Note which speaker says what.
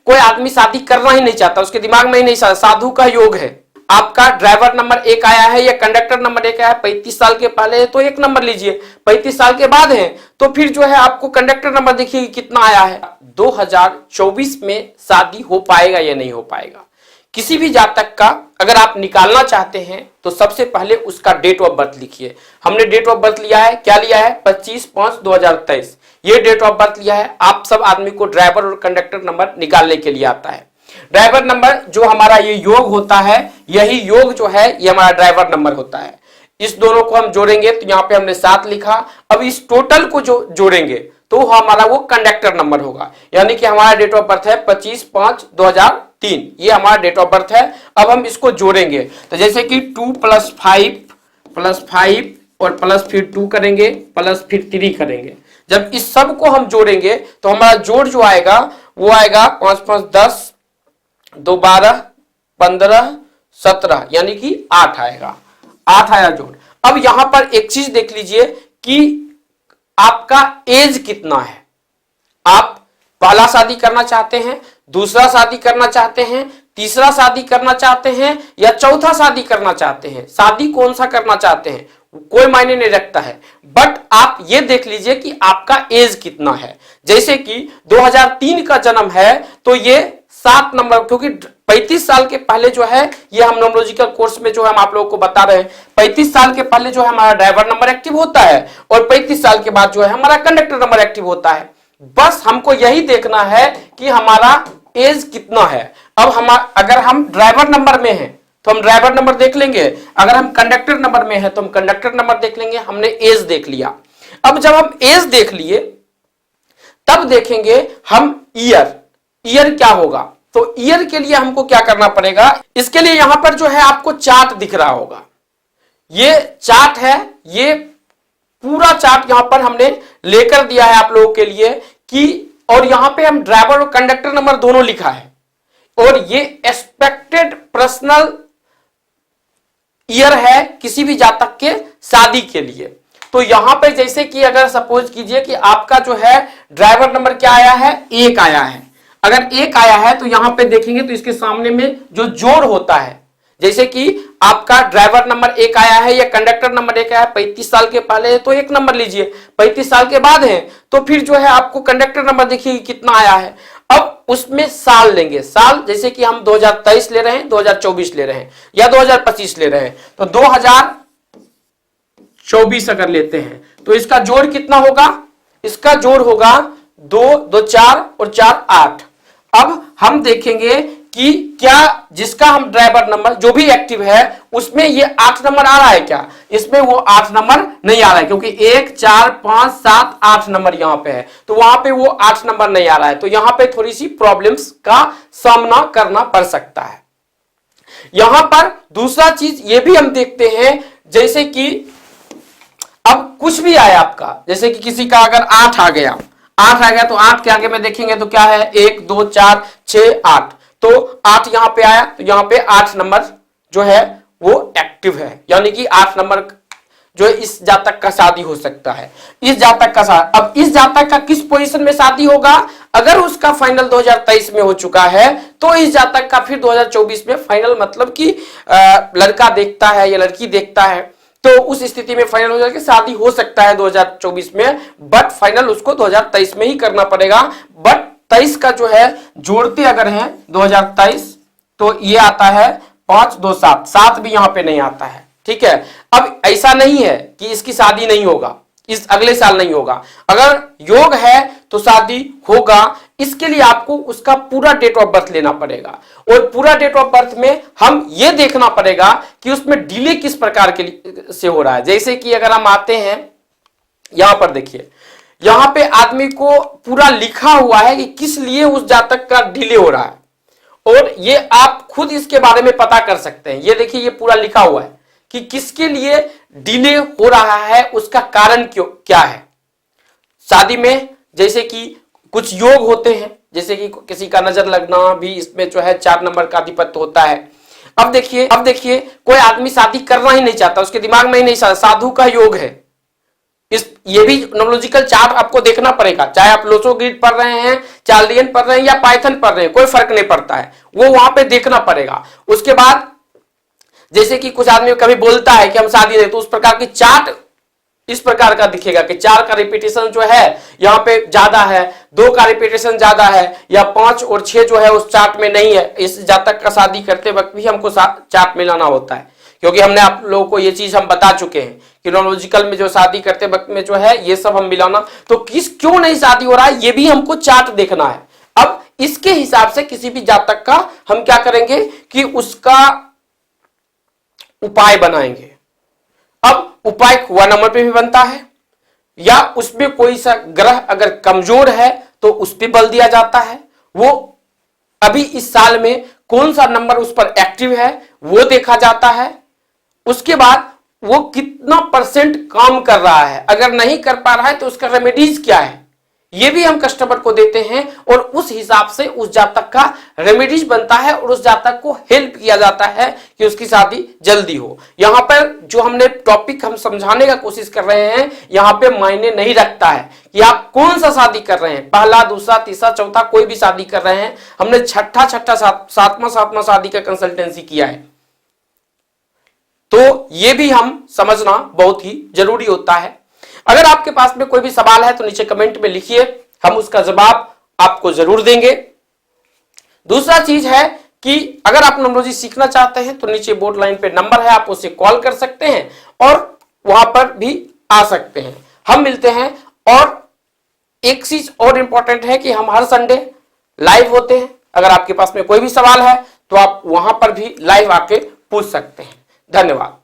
Speaker 1: कोई आदमी शादी करना ही नहीं चाहता, उसके दिमाग में ही नहीं, साधु का योग है। आपका ड्राइवर नंबर 1 आया है या कंडक्टर नंबर 1 आया है, 35 साल के पहले है तो 1 नंबर लीजिए, 35 साल के बाद है तो फिर जो है आपको कंडक्टर नंबर देखिए कितना आया है। 2024 में शादी हो पाएगा या नहीं हो पाएगा, किसी भी जातक का अगर आप निकालना चाहते हैं तो सबसे पहले उसका डेट ऑफ बर्थ लिखिए। हमने डेट ऑफ बर्थ लिया है, क्या लिया है, 25/5/2023, ये डेट ऑफ बर्थ लिया है। आप सब आदमी को ड्राइवर और कंडक्टर नंबर निकालने के लिए आता है। ड्राइवर नंबर जो हमारा ये योग होता है, यही योग जो है ये हमारा ड्राइवर नंबर होता है। इस दोनों को हम जोड़ेंगे तो यहाँ पे हमने 7 लिखा। अब इस टोटल को जो जोड़ेंगे तो हमारा वो कंडक्टर नंबर होगा, यानी कि हमारा डेट ऑफ बर्थ है 25/5/2003, ये हमारा डेट ऑफ बर्थ है। अब हम इसको जोड़ेंगे तो जैसे कि 2 + 5 और प्लस फिर 2 करेंगे, प्लस फिर 3 करेंगे। जब इस सब को हम जोड़ेंगे तो हमारा जोड़ जो आएगा वो आएगा 5 × 5 = 10, 2 = 12, 15, 17, यानी कि 8 आएगा। 8 आया जोड़। अब यहां पर एक चीज देख लीजिए कि आपका एज कितना है। आप पहला शादी करना चाहते हैं, दूसरा शादी करना चाहते हैं, तीसरा शादी करना चाहते हैं या चौथा शादी करना चाहते हैं, शादी कौन सा करना चाहते हैं कोई मायने नहीं रखता है, बट आप ये देख लीजिए कि आपका एज कितना है। जैसे कि 2003 का जन्म है तो ये 7 नंबर, क्योंकि 35 साल के पहले जो है ये हम न्यूमरोलॉजिकल कोर्स में जो है हम आप लोगों को बता रहे हैं, 35 साल के पहले जो है हमारा ड्राइवर नंबर एक्टिव होता है और 35 साल के बाद जो है हमारा कंडक्टर नंबर एक्टिव होता है। बस हमको यही देखना है कि हमारा एज कितना है। अब हम अगर हम ड्राइवर नंबर में हैं तो हम ड्राइवर नंबर देख लेंगे, अगर हम कंडक्टर नंबर में है तो हम कंडक्टर नंबर देख लेंगे। हमने एज देख लिया। अब जब हम एज देख लिए तब देखेंगे हम ईयर क्या होगा। तो ईयर के लिए हमको क्या करना पड़ेगा, इसके लिए यहां पर जो है आपको चार्ट दिख रहा होगा, ये चार्ट है, ये पूरा चार्ट यहां पर हमने लेकर दिया है आप लोगों के लिए कि, और यहां पे हम ड्राइवर और कंडक्टर नंबर दोनों लिखा है और ये एक्सपेक्टेड पर्सनल ईयर है किसी भी जातक के शादी के लिए। तो यहां पे जैसे कि अगर सपोज कीजिए कि आपका जो है ड्राइवर नंबर क्या आया है, 1 आया है। अगर 1 आया है तो यहां पे देखेंगे तो इसके सामने में जो जोड़ होता है, जैसे कि आपका ड्राइवर नंबर 1 आया है या कंडक्टर नंबर 1 आया है, 35 साल के पहले है तो 1 नंबर लीजिए, 35 साल के बाद है तो फिर जो है आपको कंडक्टर नंबर देखिए कितना आया है। अब उसमें साल लेंगे, साल जैसे कि हम 2023 ले रहे हैं, 2024 ले रहे हैं या 2025 ले रहे हैं, तो 2024 अगर लेते हैं तो इसका जोड़ कितना होगा, इसका जोड़ होगा 2 2 4 और 4 8। अब हम देखेंगे कि क्या जिसका हम ड्राइवर नंबर जो भी एक्टिव है उसमें ये 8 नंबर आ रहा है क्या, इसमें वो 8 नंबर नहीं आ रहा है क्योंकि 1 4 5 7 8 नंबर यहां पे है, तो वहां पे वो 8 नंबर नहीं आ रहा है, तो यहां पे थोड़ी सी प्रॉब्लम्स का सामना करना पड़ सकता है। यहां पर दूसरा चीज ये भी हम देखते हैं, जैसे कि अब कुछ भी आया आपका, जैसे कि किसी का अगर 8 आ गया, 8 आ गया तो 8 के आगे में देखेंगे तो क्या है, 1 2 4 6 8, तो 8 यहां पे आया तो यहां पे 8 नंबर जो है वो एक्टिव है, यानी कि 8 नंबर जो है इस जातक का शादी हो सकता है। इस जातक का अब इस जातक का किस पोजीशन में शादी होगा, अगर उसका फाइनल 2023 में हो चुका है तो इस जातक का फिर 2024 में फाइनल, मतलब कि लड़का देखता है या लड़की देखता है तो उस स्थिति में फाइनल हो जाएगा, शादी हो सकता है 2024 में, बट फाइनल उसको 2023 में ही करना पड़ेगा। बट 23 का जो है जोड़ते अगर हैं 2023 तो ये आता है 5 2 7, 7 भी यहां पे नहीं आता है, ठीक है। अब ऐसा नहीं है कि इसकी शादी नहीं होगा, इस अगले साल नहीं होगा, अगर योग है तो शादी होगा। इसके लिए आपको उसका पूरा डेट ऑफ बर्थ लेना पड़ेगा और पूरा डेट ऑफ बर्थ में हम ये देखना पड़ेगा कि उसमें डिले किस प्रकार के से हो रहा है। जैसे कि अगर हम आते हैं यहां पर देखिए, यहां पे आदमी को पूरा लिखा हुआ है कि किस लिए उस जातक का डिले हो रहा है, और ये आप खुद इसके बारे में पता कर सकते हैं। ये देखिए ये पूरा लिखा हुआ है कि किसके लिए डिले हो रहा है, उसका कारण क्यों क्या है। शादी में जैसे कि कुछ योग होते हैं, जैसे कि किसी का नजर लगना भी इसमें जो है 4 नंबर का अधिपत्य होता है। अब देखिए कोई आदमी शादी करना ही नहीं चाहता, उसके दिमाग में ही नहीं, साधु का योग है, ये भी न्यूमरोलॉजिकल चार्ट आपको देखना पड़ेगा, चाहे आप लोसो ग्रिड पढ़ रहे हैं, चार्लियन पढ़ रहे हैं या पाइथन पढ़ रहे हैं, कोई फर्क नहीं पड़ता है, वो वहां पे देखना पड़ेगा। उसके बाद जैसे कि कुछ आदमी कभी बोलता है कि हम शादी नहीं, तो उस प्रकार की चार्ट इस प्रकार का दिखेगा कि 4 का रिपीटेशन जो है यहां पे ज्यादा है, 2 का रिपीटेशन ज्यादा है, या 5 और 6 जो है उस चार्ट में नहीं है। इस जातक का शादी करते वक्त भी हमको चार्ट मिलाना होता है, क्योंकि हमने आप लोगों को ये चीज हम बता चुके हैं कि न्यूमरोलॉजिकल में जो शादी करते वक्त में जो है ये सब हम मिलाना, तो क्यों नहीं शादी हो रहा है ये भी हमको चार्ट देखना है। अब इसके हिसाब से किसी भी जातक का हम क्या करेंगे कि उसका उपाय बनाएंगे। अब उपाय हुआ नंबर पे भी बनता है, या उसमें कोई सा ग्रह अगर कमजोर है तो उस पर बल दिया जाता है, वो अभी इस साल में कौन सा नंबर उस पर एक्टिव है वो देखा जाता है। उसके बाद वो कितना परसेंट काम कर रहा है, अगर नहीं कर पा रहा है तो उसका रेमेडीज क्या है ये भी हम कस्टमर को देते हैं, और उस हिसाब से उस जातक का रेमेडीज बनता है और उस जातक को हेल्प किया जाता है कि उसकी शादी जल्दी हो। यहां पर जो हमने टॉपिक हम समझाने का कोशिश कर रहे हैं, यहां पे मायने नहीं रखता है कि आप कौन सा शादी कर रहे हैं, पहला, दूसरा, तीसरा, चौथा, कोई भी शादी कर रहे हैं। हमने छठा, सातवां शादी का कंसल्टेंसी किया है, तो ये भी हम समझना बहुत ही जरूरी होता है। अगर आपके पास में कोई भी सवाल है तो नीचे कमेंट में लिखिए, हम उसका जवाब आपको जरूर देंगे। दूसरा चीज है कि अगर आप न्यूमरोलॉजी सीखना चाहते हैं तो नीचे बोर्ड लाइन पे नंबर है, आप उससे कॉल कर सकते हैं और वहां पर भी आ सकते हैं। हम मिलते हैं। और एक चीज और इंपॉर्टेंट है कि हम हर संडे लाइव होते हैं, अगर आपके पास में कोई भी सवाल है तो आप वहां पर भी लाइव आके पूछ सकते हैं। धन्यवाद।